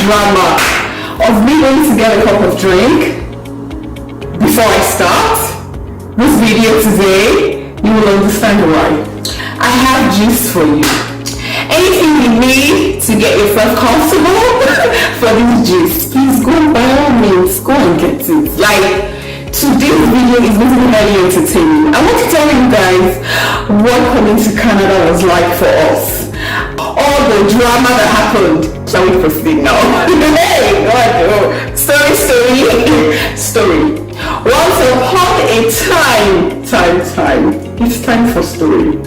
drama of me going to get a cup of drink before I start this video today. You will understand why. I have gist for you. Anything you need to get yourself comfortable for this gist, please go by all means, go and get it. Like, today's video is going to be highly entertaining. I want to tell you guys what coming to Canada was like for us. All the drama that happened. Shall we proceed now? Hey, God, story. Once upon a time. It's time for story.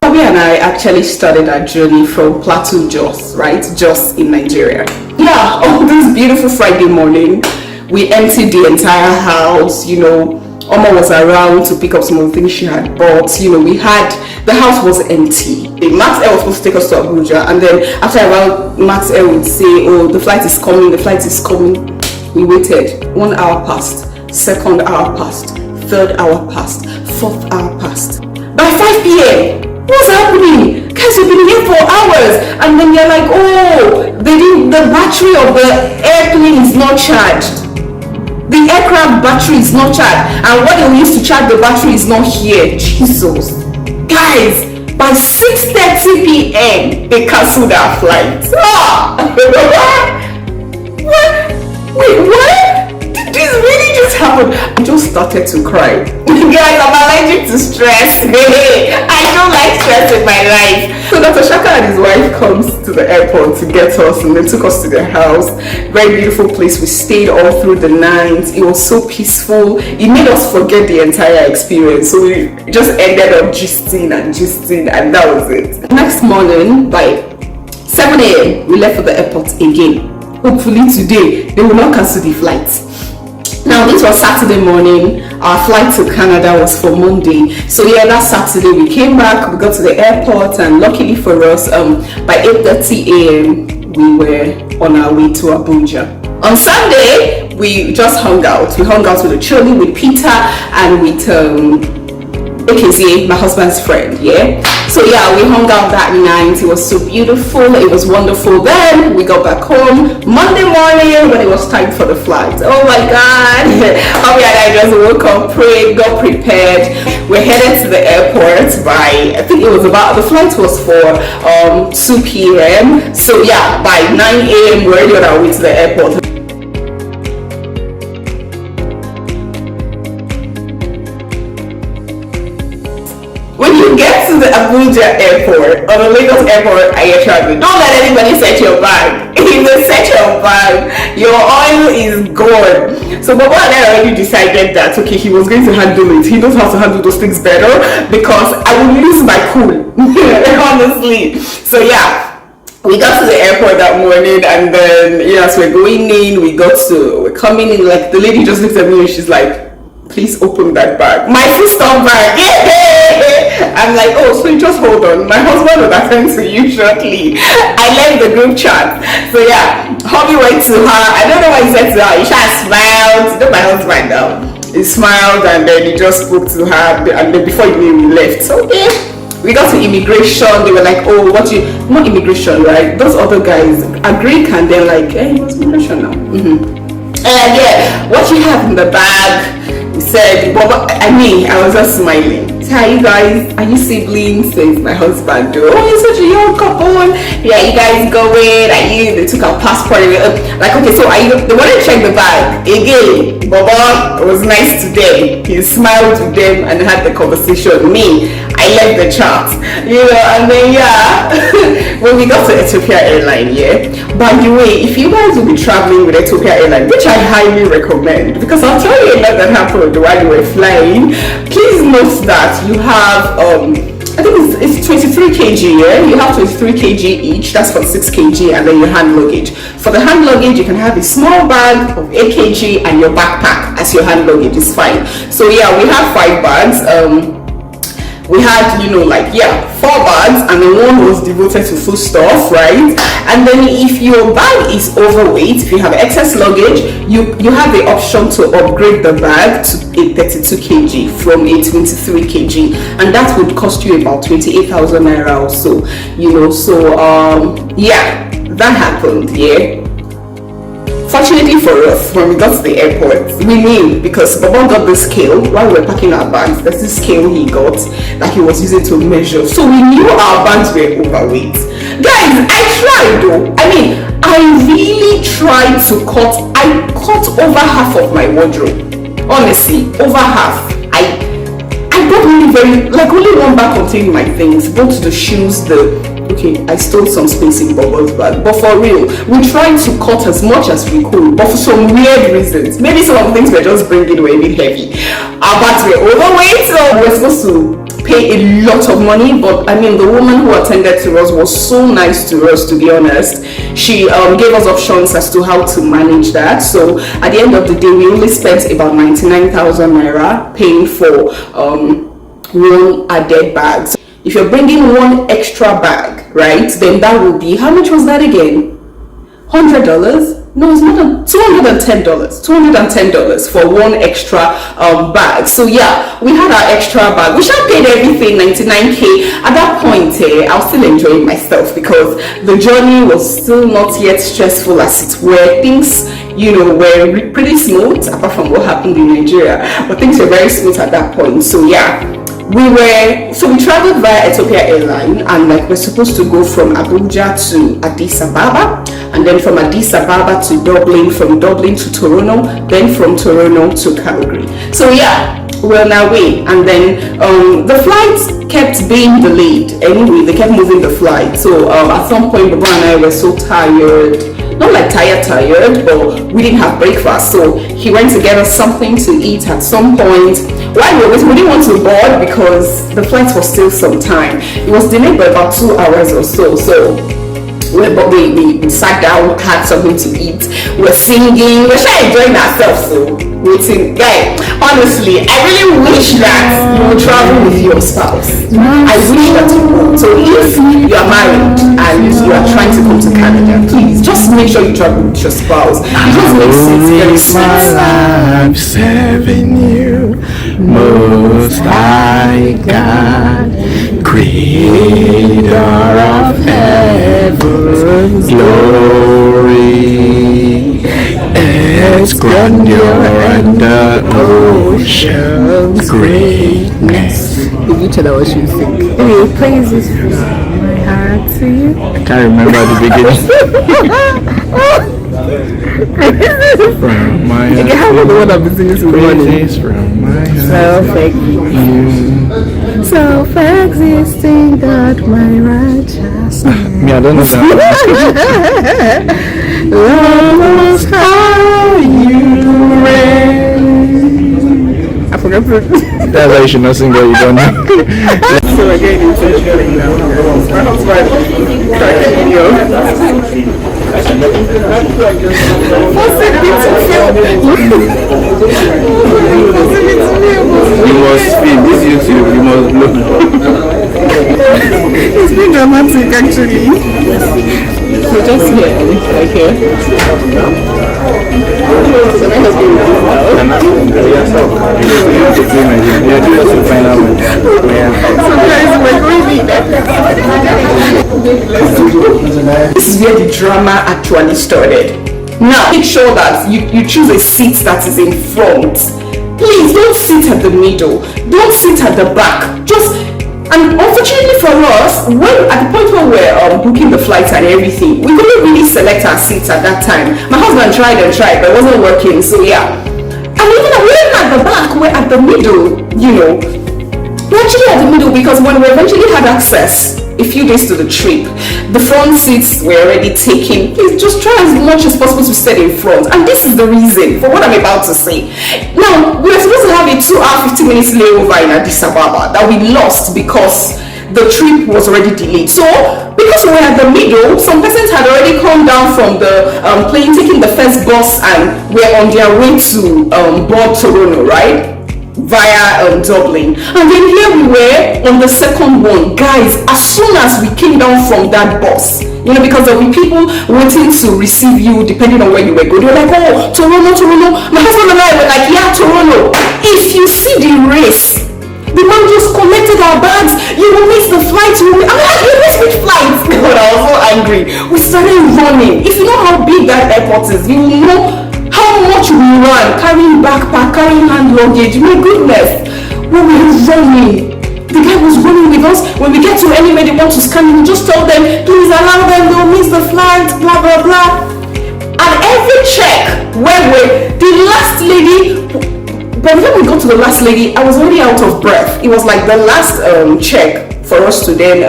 Bobby and I actually started our journey from Plateau, Jos, right? Jos in Nigeria. Yeah, on this beautiful Friday morning, we emptied the entire house, Oma was around to pick up some of the things she had bought. The house was empty. Max Air was supposed to take us to Abuja, and then after a while, Max Air would say, oh, the flight is coming. We waited. 1 hour passed, 2nd hour passed, 3rd hour passed, 4th hour passed. By 5 p.m., what's happening? Guys, you've been here for hours, and then you're like, oh, the battery of the airplane is not charged. The aircraft battery is not charged, and what they used to charge the battery is not here. Jesus. Guys, by 6:30 p.m. they cancelled our flight. Wait, what? Did this really just happen? I just started to cry. Guys, I'm allergic to stress. I don't like stress in my life. So Dr. Shaka and his wife comes to the airport to get us, and they took us to their house. Very beautiful place. We stayed all through the night. It was so peaceful. It made us forget the entire experience. So we just ended up gisting, and that was it. Next morning, by 7 a.m., we left for the airport again. Hopefully today, they will not cancel the flight. Now, this was Saturday morning. Our flight to Canada was for Monday. So yeah, that Saturday we came back, we got to the airport, and luckily for us, by 8:30 a.m. we were on our way to Abuja. On Sunday, we just hung out. We hung out with Acholi, with Peter, and with AKZA, my husband's friend, yeah? So yeah, we hung out that night. It was so beautiful. It was wonderful. Then we got back home Monday morning when it was time for the flight. Oh my God. Bobby and I just woke up, prayed, got prepared. We're headed to the airport by, I think it was the flight was for 2 p.m. So yeah, by 9 a.m. we're already on our way to the airport. When you get to the Abuja airport or the Lagos airport and you're traveling, don't let anybody search your bag. If they search your bag, your oil is gone. So Baba and I already decided that, okay, he was going to handle it. He knows how to handle those things better, because I will lose my cool, honestly. So yeah, we got to the airport that morning, and then as we're going in, we're coming in, like the lady just looked at me and she's like, please open that bag. My sister bag. I'm like, oh, so you just hold on. My husband will attend to you shortly. I left the group chat. So yeah, hubby went to her. I don't know what he said to her. He just smiled. My husband now. He smiled, and then he just spoke to her, and then before he knew, we left. So okay. We got to immigration. They were like, oh, not immigration, right? Those other guys are Greek, and they're like, hey, what's immigration now? And yeah, what you have in the bag? He said, I was just smiling. Hi, you guys, are you siblings? Says my husband. Oh, you're such a young couple. Yeah, you guys going? They took our passport. Like, okay, so they wanted to check the bag again. Baba was nice today. He smiled to them and had the conversation. Me, I left the chat, and then yeah, when we got to Ethiopian Airline, yeah. By the way, if you guys will be traveling with Ethiopian Airline, which I highly recommend, because I'll tell you a lot that happened while you were flying. Please note that you have I think it's 23 kg, yeah? You have 23 kg each, that's for 6 kg, and then your hand luggage. For the hand luggage, you can have a small bag of 8 kg and your backpack as your hand luggage, is fine. So yeah, we have 5 bags. we had, like, yeah, 4 bags, and then one was devoted to food stuff, right? And then if your bag is overweight, if you have excess luggage, you have the option to upgrade the bag to a 32 kg from a 23 kg, and that would cost you about 28,000 naira or so, yeah, that happened. Yeah, fortunately for us, when we got to the airport, we knew, because Baba got the scale while we were packing our bags. There's this scale he got that he was using to measure, so we knew our bags were overweight. Guys, I tried though. I really tried to cut. I cut over half of my wardrobe. Honestly, over half. I got really very, like, only one bag contained my things, both the shoes, I stole some space in Bubbles bag, but for real, we tried to cut as much as we could, but for some weird reasons, maybe some of the things we're just bringing were a bit heavy. Our bags were overweight, so we're supposed to pay a lot of money, but the woman who attended to us was so nice to us, to be honest. She gave us options as to how to manage that. So at the end of the day, we only spent about 99,000 naira paying for one added bags. If you're bringing one extra bag, right, then that will be, how much was that again? $100? No, it's more than $210 for one extra bag. So yeah, we had our extra bag. We should paid everything 99k. At that point, I was still enjoying myself because the journey was still not yet stressful as it were. Things, were pretty smooth, apart from what happened in Nigeria, but things were very smooth at that point. So yeah, we traveled via Ethiopian Airline, and we're supposed to go from Abuja to Addis Ababa, and then from Addis Ababa to Dublin, from Dublin to Toronto, then from Toronto to Calgary. So yeah, we're on our way, and then the flights kept being delayed. Anyway, they kept moving the flight. So at some point, Baba and I were so tired. Not like tired, but we didn't have breakfast, so he went to get us something to eat at some point. While we were waiting, we didn't want to board because the flight was still some time. It was delayed by about 2 hours or so. So we sat down, had something to eat, we're singing, we're just enjoying ourselves. So waiting, guys, honestly, I really wish that you would travel with your spouse. I wish that you would. So if you are married and you are trying to come to Canada, please just make sure you travel with your spouse. It just makes sense. Very sense. I'm serving you, Most High God, Creator of heaven's glory, its grandeur and the ocean's greatness. If you tell her what you think. Anyway, praises from my heart to you. I can't remember the beginning. From my heart. I have the one I've been singing since morning. Praises from my heart. Self-existing God, my righteousness. Me, I don't know that. Love how you reign. I forgot to. That's why you should not sing what you don't know. So we're getting intentionally now. My husband cracking me up. You must speak this YouTube, you must look. It's been dramatic actually. So just here, like here. So my husband so guys, we're going this is where the drama actually started. Now make sure that you choose a seat that is in front. Please don't sit at the middle, don't sit at the back. And unfortunately for us, at the point where we're booking the flights and everything, we couldn't really select our seats at that time. My husband tried, but it wasn't working. So yeah, and even we're at the back, we're at the middle. We're actually at the middle because when we eventually had access a few days to the trip, the front seats were already taken. Please just try as much as possible to sit in front. And this is the reason for what I'm about to say. Now, we were supposed to have a 2-hour 50 minutes layover in Addis Ababa that we lost because the trip was already delayed. So because we were at the middle, some persons had already come down from the plane, taking the first bus, and were on their way to board Toronto, right? via Dublin. And then here we were on the second one. Guys, as soon as we came down from that bus, you know, because there will be people waiting to receive you depending on where you were going. They were like, oh, Toronto. My husband and I were like, yeah, Toronto. If you see the race, the man just collected our bags. You will miss the flight. I'm like, you miss which flight? God, I was so angry. We started running. If you know how big that airport is, you will know how much we run, carrying backpack, carrying hand luggage. My goodness, we were running. The guy was running with us. When we get to anywhere they want to scan, we just tell them, please allow them, they'll miss the flight, blah, blah, blah. And every check where the last lady, by the time we got to the last lady, I was already out of breath. It was like the last check for us to then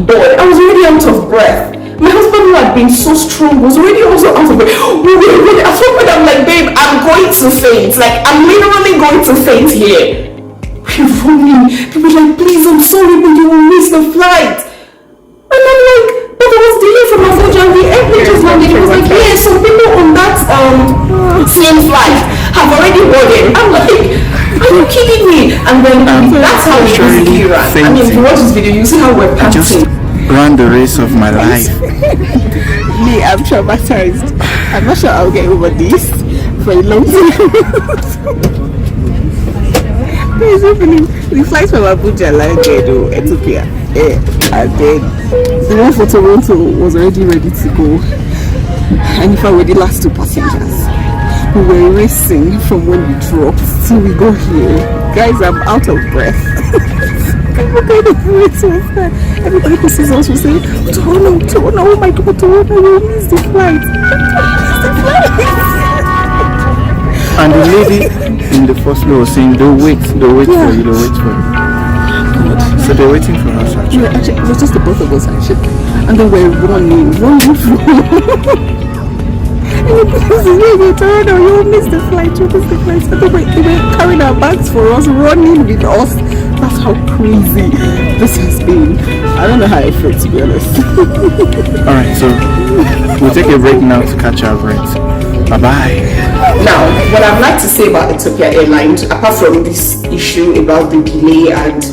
board. I was already out of breath. My husband, who had been so strong, was already also out of breath. At some point, I'm like, babe, I'm going to faint. Like, I'm literally going to faint here. We're running. People were like, please, I'm sorry, but you will miss the flight. And I'm like, but there was delay from Abuja and the airplane just landed. It was like, yeah, some people on that same flight have already boarded. I'm like, are you kidding me? And then that's how we basically ran. I mean, if you watch this video, you see how we're panting. Ran the race of my life. Me, I'm traumatized. I'm not sure I'll get over this for a long time. The flight from Abuja landed to Ethiopia, and then the one for Toronto was already ready to go. And if I were the last two passengers, we were racing from when we dropped till we go here. Guys, I'm out of breath. What kind of race was that? Everybody who sees us will say, Toronto, oh my God, Toronto, you miss the flight. And the lady in the first row was saying, they'll wait for you. So they're waiting for us actually. Yeah, actually, it was just the both of us actually. And then we're running from. And this is where we turn out, you'll miss the flight. And they were carrying our bags for us, running with us. That's how crazy this has been. I don't know how I feel, to be honest. Alright, so we'll take a break now to catch our breath. Bye-bye. Now, what I'd like to say about Ethiopian Airlines, apart from this issue about the delay and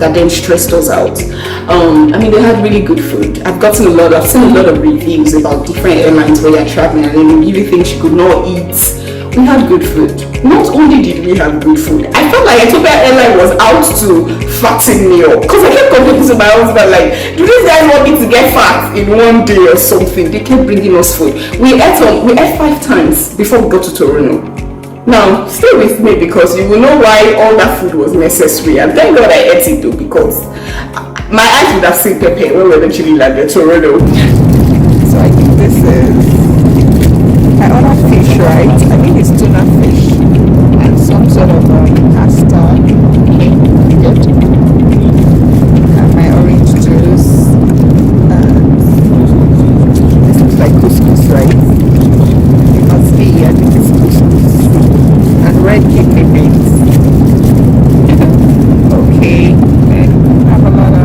that then stressed us out, I mean, they had really good food. I've seen a lot of reviews about different airlines where you're traveling and then you really think she could not eat. We had good food. Not only did we have good food, I felt like Ethiopian Airlines was out to fatten me up. Because I kept complaining to my husband, like, do these guys want me to get fat in one day or something? They kept bringing us food. We ate 5 times before we got to Toronto. Now, stay with me because you will know why all that food was necessary. And thank God I ate it though, because my eyes would have seen pepper when we eventually landed Toronto. So I think this is my other fish, right? I think it's tuna fish and some sort of pasta. Good. And my orange juice. This looks like couscous, right? It must be, I think it's couscous. And red kidney beans. Okay. And have a lot of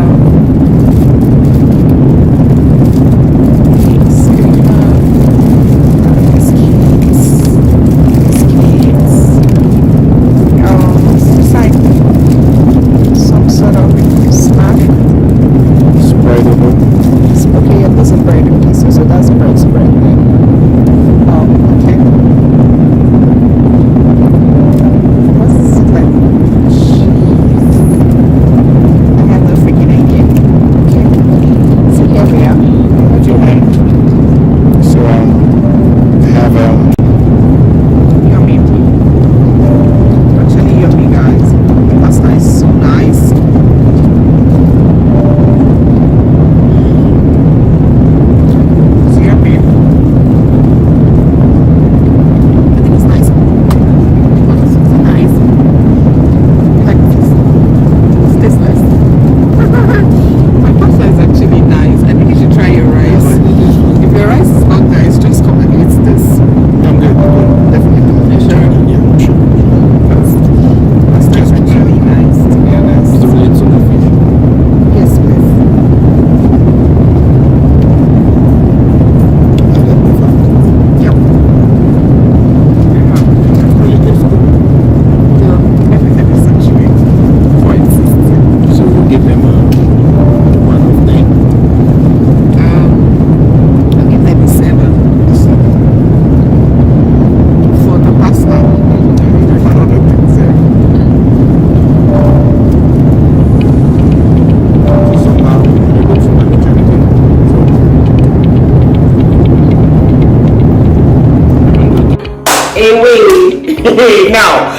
Now,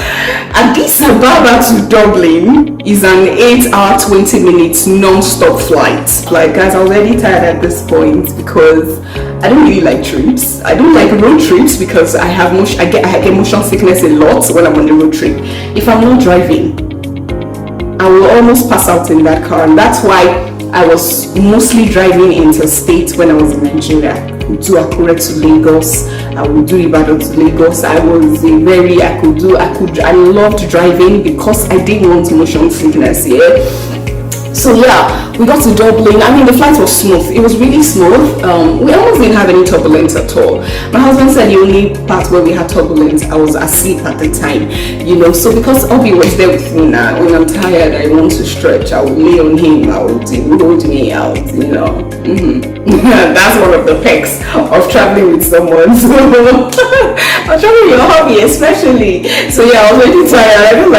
Addis Ababa to Dublin is an 8-hour 20 minutes non-stop flight. Like, guys, I'm already tired at this point because I don't really like trips. I don't like road trips because I get motion sickness a lot when I'm on the road trip. If I'm not driving, I will almost pass out in that car, and that's why I was mostly driving interstate when I was in Nigeria. I would do Akure to Lagos, I would do Ibadan to Lagos. I loved driving because I didn't want motion sickness, yeah. So yeah, we got to Dublin. I mean, the flight was smooth. It was really smooth. We almost didn't have any turbulence at all. My husband said the only part where we had turbulence, I was asleep at the time, you know. So because Obi was there with me now, when I'm tired, I want to stretch, I will lay on him, I will hold me out, you know. That's one of the perks of traveling with someone. So I'm traveling your hobby, especially. So yeah, I was really tired. I don't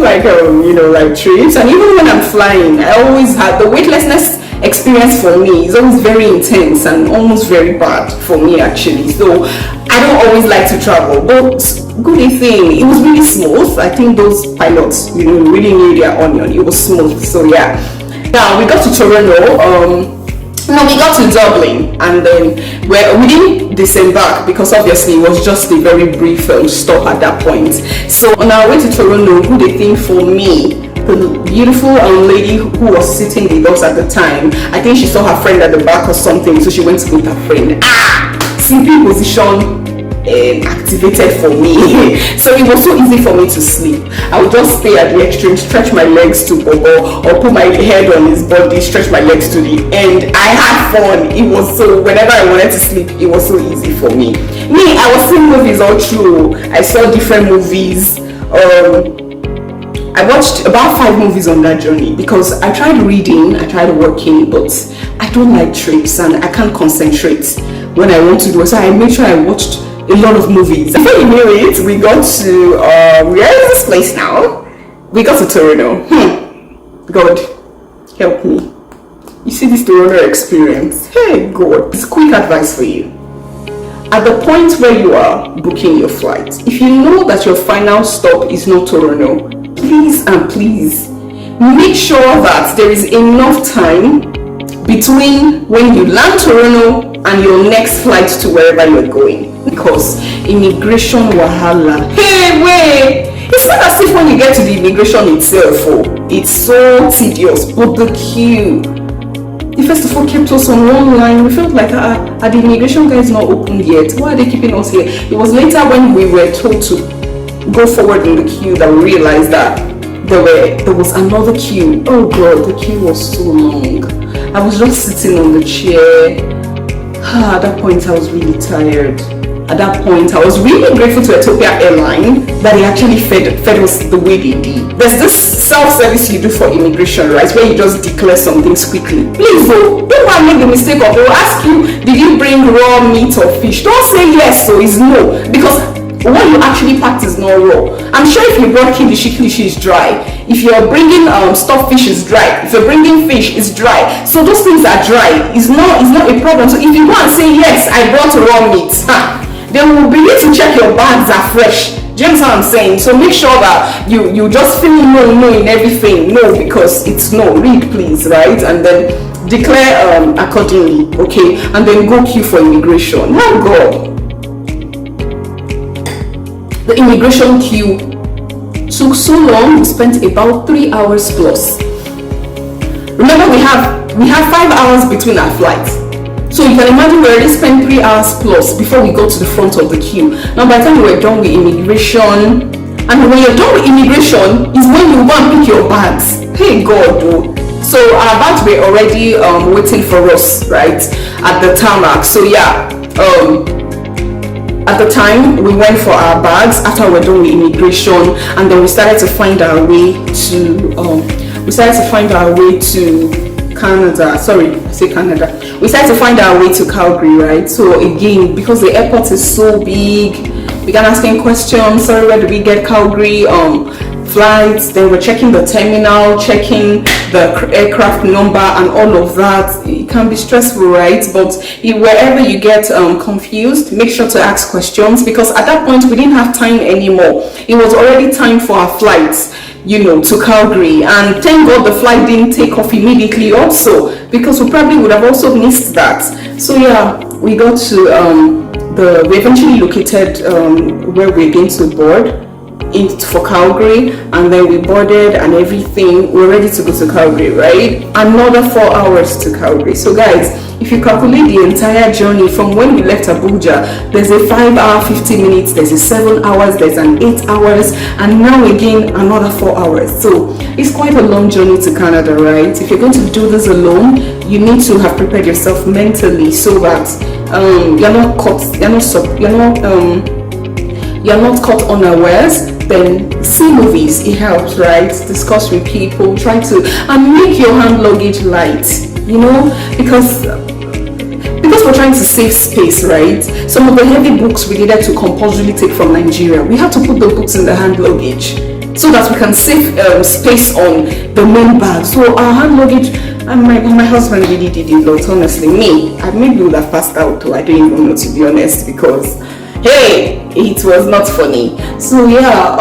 like like trips, and even when I'm flying, I always had the weightlessness experience. For me is always very intense and almost very bad for me, actually. So I don't always like to travel, but good thing, it was really smooth. I think those pilots, really knew their onion. It was smooth. So yeah, now we got to Toronto. No, we got to Dublin, and then we didn't disembark because obviously it was just a very brief stop at that point. So on our way to Toronto, good thing for me, the beautiful lady who was sitting with us at the time, I think she saw her friend at the back or something, so she went to meet her friend. Sleeping position activated for me. So it was so easy for me to sleep. I would just stay at the extreme, stretch my legs to Bobo, or put my head on his body, stretch my legs to the end. I had fun. It was so, whenever I wanted to sleep, it was so easy for me. I was seeing movies all through. I saw different movies. I watched about 5 movies on that journey because I tried reading, I tried working, but I don't like trips and I can't concentrate when I want to do it. So I made sure I watched a lot of movies. Before you knew it, we got to where is this place now? We got to Toronto. God help me. You see this Toronto experience? Hey God, it's quick advice for you. At the point where you are booking your flight, if you know that your final stop is not Toronto, please make sure that there is enough time between when you land Toronto and your next flight to wherever you're going, because immigration wahala. Hey, wait! It's not as if when you get to the immigration itself, it's so tedious, but the queue. They first of all kept us on one line. We felt like are the immigration guys not open yet? Why are they keeping us here? It was later when we were told to go forward in the queue that we realized that there was another queue. Oh God, the queue was so long. I was just sitting on the chair. At that point, I was really tired. At that point, I was really grateful to Ethiopian Airline that they actually fed us the way they did. There's this self-service you do for immigration, right, where you just declare some things quickly. Please, don't go and make the mistake of they'll ask you, did you bring raw meat or fish? Don't say yes, so it's no, because what you actually packed is not raw. I'm sure if you brought kilishi is dry. If you're bringing stuffed fish, is dry. If you're bringing fish, it's dry. So those things are dry. It's not a problem. So if you go and say yes, I brought raw meat, they will begin to check your bags are fresh. Do you understand what I'm saying? So make sure that you just feel no in everything. No, because it's no. Read please, right? And then declare accordingly, okay? And then go queue for immigration. My God. The immigration queue took so long. We spent about 3 hours plus. Remember, we have 5 hours between our flights, so you can imagine we already spent 3 hours plus before we go to the front of the queue. Now by the time we were done with immigration, and when you're done with immigration is when you go and pick your bags. Hey God, though. So our bags were already waiting for us, right, at the tarmac. So yeah, at the time we went for our bags after we were done with immigration, and then we started to find our way to Canada. Sorry, I say Canada. We started to find our way to Calgary, right? So again, because the airport is so big, we began asking questions. Sorry, where do we get Calgary? flights, then we're checking the terminal, checking the aircraft number and all of that. It can be stressful, right? But wherever you get confused, make sure to ask questions, because at that point we didn't have time anymore. It was already time for our flights, to Calgary, and thank God the flight didn't take off immediately also, because we probably would have also missed that. So yeah, we got to we eventually located where we're going to board for Calgary, and then we boarded and everything. We're ready to go to Calgary, right? Another 4 hours to Calgary. So guys, if you calculate the entire journey from when we left Abuja, there's a 5 hour 50 minutes, there's a 7 hours, there's an 8 hours, and now again another 4 hours. So it's quite a long journey to Canada, right? If you're going to do this alone, you need to have prepared yourself mentally so that you're not caught unawares. Then see movies, it helps, right? Discuss with people, try to, and make your hand luggage light, because we're trying to save space, right? Some of the heavy books we needed to compulsorily take from Nigeria, we had to put the books in the hand luggage so that we can save space on the main bag. So our hand luggage, and my husband really did it, but honestly, me, I maybe would have passed out too. I don't even know, to be honest, because hey, it was not funny. So yeah,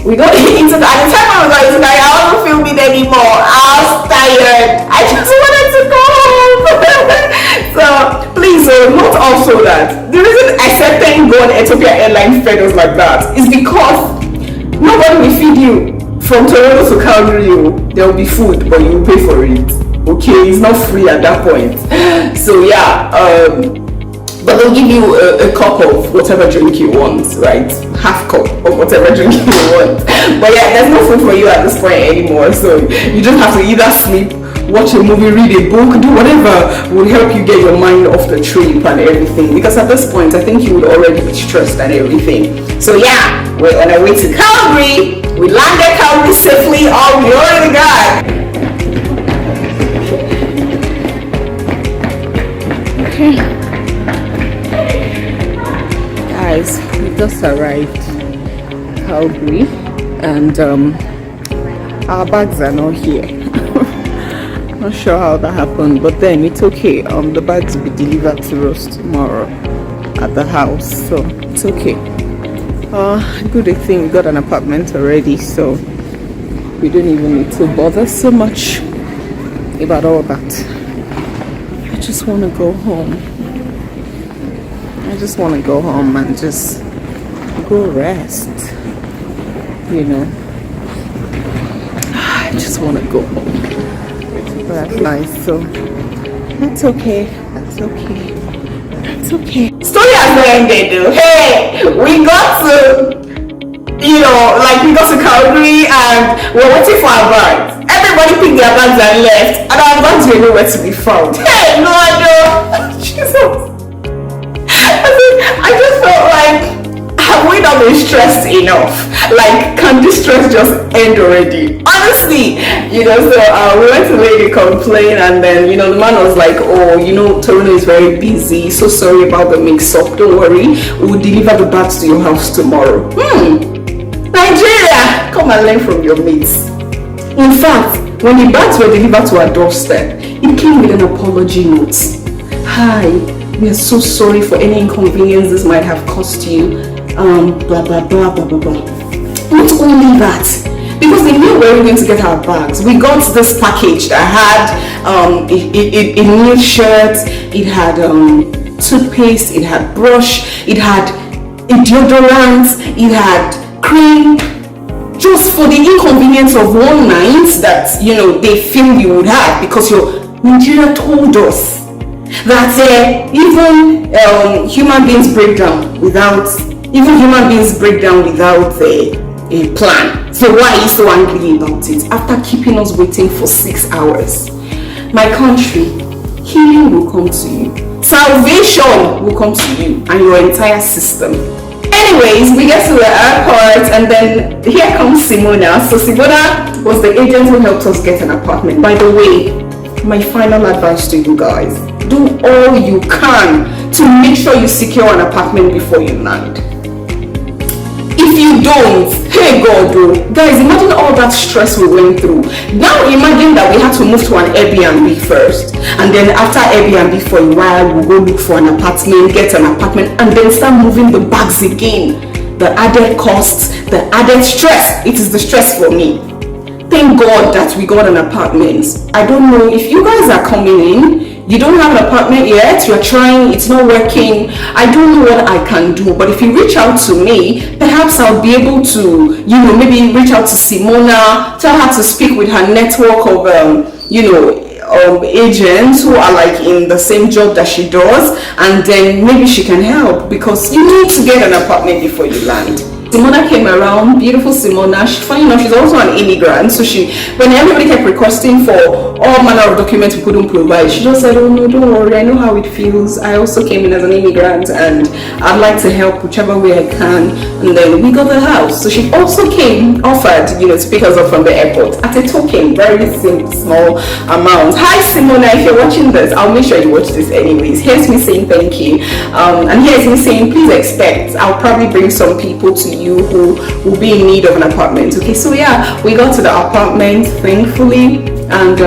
we got into that. At the time I was like, I wasn't filming anymore. I was tired. I just wanted to go home. So please note also that the reason I said thank God Ethiopian Airline fed us like that is because nobody will feed you from Toronto to Calgary. There will be food, but you will pay for it. Okay, it's not free at that point. So yeah, but they'll give you a cup of whatever drink you want, right? Half cup of whatever drink you want. But yeah, there's no food for you at this point anymore. So you just have to either sleep, watch a movie, read a book, do whatever will help you get your mind off the trip and everything. Because at this point, I think you would already be stressed and everything. So yeah, we're on our way to Calgary. We landed Calgary safely. Oh, glory to God. Okay. Guys, we just arrived Calgary, and our bags are not here. Not sure how that happened, but then it's okay. The bags will be delivered to us tomorrow at the house, so it's okay. Good thing we got an apartment already, so we don't even need to bother so much about all that. I just want to go home. I just want to go home and just go rest, I just want to go home. That's nice, so that's okay. That's okay. That's okay. Story has not ended though. Hey, we got to, we got to Calgary and we're waiting for our bags. Everybody picked their bags and left, and our bags were nowhere to be found. Hey, no, Jesus. I just felt like, have we not been stressed enough? Like, can this stress just end already? Honestly, so we went to lay the complaint, and then, the man was like, oh, Toronto is very busy, so sorry about the mix-up, don't worry, we'll deliver the bags to your house tomorrow. Nigeria, come and learn from your mates. In fact, when the bags were delivered to our doorstep, it came with an apology note. Hi, we are so sorry for any inconvenience this might have cost you. Blah blah blah blah blah blah. Not only that, because they knew where we were going to get our bags. We got this package that had a new shirt, it had toothpaste, it had brush, it had a deodorant, it had cream, just for the inconvenience of one night that they feel you would have, because Nigeria told us that even human beings break down without a plan. So why are you so angry about it after keeping us waiting for 6 hours? My country, healing will come to you, salvation will come to you and your entire system. Anyways, we get to the airport, and then here comes Simona. So Simona was the agent who helped us get an apartment. By the way, my final advice to you guys, do all you can to make sure you secure an apartment before you land. If you don't, hey God, oh, guys, imagine all that stress we went through. Now imagine that we had to move to an Airbnb first, and then after Airbnb for a while, we'll go look for an apartment, get an apartment, and then start moving the bags again. The added costs, the added stress. It is the stress for me. Thank God that we got an apartment. I don't know if you guys are coming in, you don't have an apartment yet, you're trying, it's not working. I don't know what I can do, but if you reach out to me, perhaps I'll be able to, maybe reach out to Simona, tell her to speak with her network of, agents who are like in the same job that she does, and then maybe she can help, because you need to get an apartment before you land. Simona came around, beautiful Simona. Funny enough, she's also an immigrant, so when everybody kept requesting for all manner of documents we couldn't provide, she just said, oh no, don't worry, I know how it feels. I also came in as an immigrant and I'd like to help whichever way I can. And then we got the house. So she also offered, to pick us up from the airport at a token, very simple, small amount. Hi Simona, if you're watching this, I'll make sure you watch this anyways. Here's me saying thank you. And here's me saying, please expect, I'll probably bring some people to you who will be in need of an apartment. Okay, so yeah, we got to the apartment thankfully, and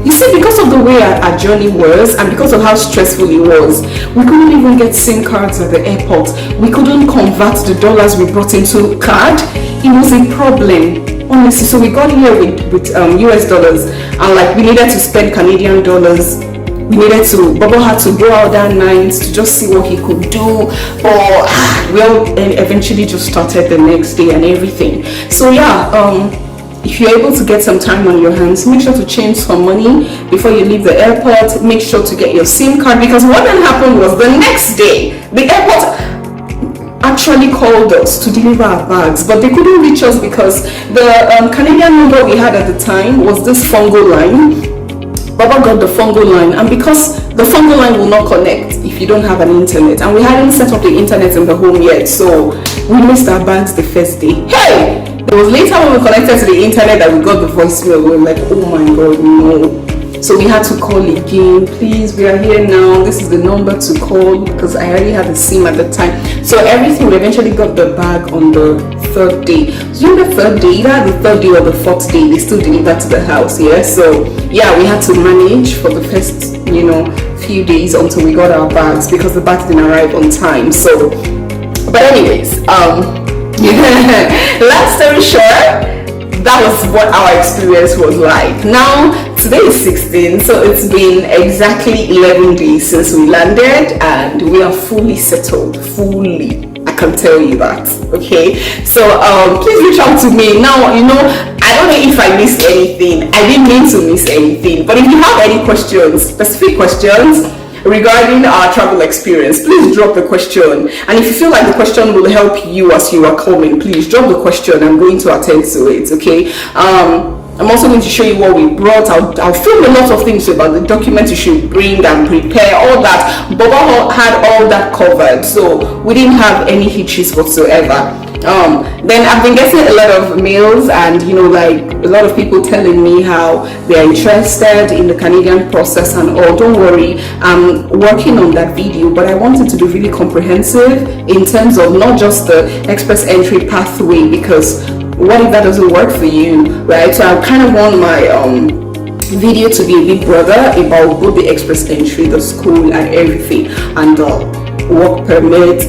you see, because of the way our journey was and because of how stressful it was, we couldn't even get SIM cards at the airport. We couldn't convert the dollars we brought into card. It was a problem, honestly. So we got here with US dollars, and we needed to spend Canadian dollars. Bobo had to go out that night to just see what he could do, but we all eventually just started the next day and everything. So if you're able to get some time on your hands, make sure to change some money before you leave the airport. Make sure to get your SIM card, because what then happened was the next day, the airport actually called us to deliver our bags, but they couldn't reach us because the Canadian number we had at the time was this Fungo line. Baba got the Fungo line, and because the Fungo line will not connect if you don't have an internet, and we hadn't set up the internet in the home yet, so we missed our bags the first day. Hey! It was later when we connected to the internet that we got the voicemail. We were like, oh my God, no. So we had to call again. Please, we are here now. This is the number to call, because I already had the SIM at the time. So everything, we eventually got the bag on the third day. So the third day, either the third day or the fourth day, they still delivered to the house. Yeah. So yeah, we had to manage for the first, few days until we got our bags, because the bags didn't arrive on time. So, but anyways, long story short, that was what our experience was like. Now today is 16, so it's been exactly 11 days since we landed, and we are fully settled. I can tell you that. Okay, so please reach out to me. Now, I don't know if I missed anything. I didn't mean to miss anything, but if you have any questions, specific questions regarding our travel experience, please drop the question. And if you feel like the question will help you as you are coming, please drop the question. I'm going to attend to it. Okay. I'm also going to show you what we brought. I'll film a lot of things about the documents you should bring and prepare, all that. Boba had all that covered, so we didn't have any hitches whatsoever. Then I've been getting a lot of mails, and a lot of people telling me how they are interested in the Canadian process and all. Don't worry, I'm working on that video, but I want it to be really comprehensive in terms of not just the express entry pathway, because what if that doesn't work for you, right? So I kind of want my video to be a bit broader about both the express entry, the school and everything, and work permit,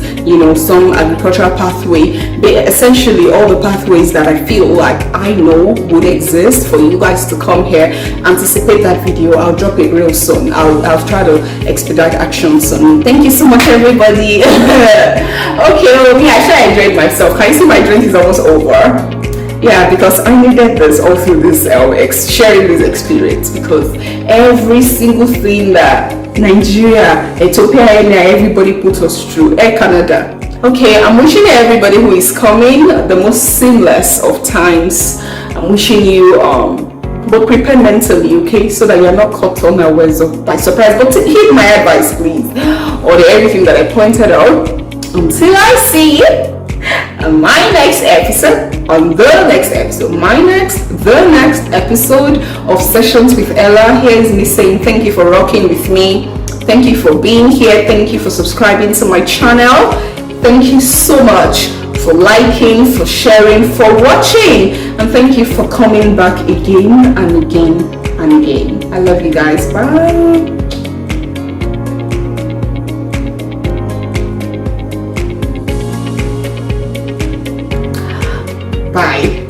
some agricultural pathway, essentially all the pathways that I feel like I know would exist for you guys to come here. Anticipate that video. I'll drop it real soon. I'll try to expedite action soon. Thank you so much, everybody. Okay, well, me, I sure enjoyed myself. Can you see my drink is almost over? Yeah, because I needed this all through this sharing this experience, because every single thing that Nigeria, Ethiopian Airline, everybody put us through, Air Canada. Okay, I'm wishing everybody who is coming the most seamless of times. I'm wishing you but prepare mentally, okay, so that you're not caught unawares by surprise. But heed my advice, please, or everything that I pointed out. Until I see you on my next episode, the next episode of Sessions with Ella. Here's me saying thank you for rocking with me. Thank you for being here. Thank you for subscribing to my channel. Thank you so much for for liking, for sharing, for watching, and thank you for coming back again and again and again. I love you guys. Bye. Bye.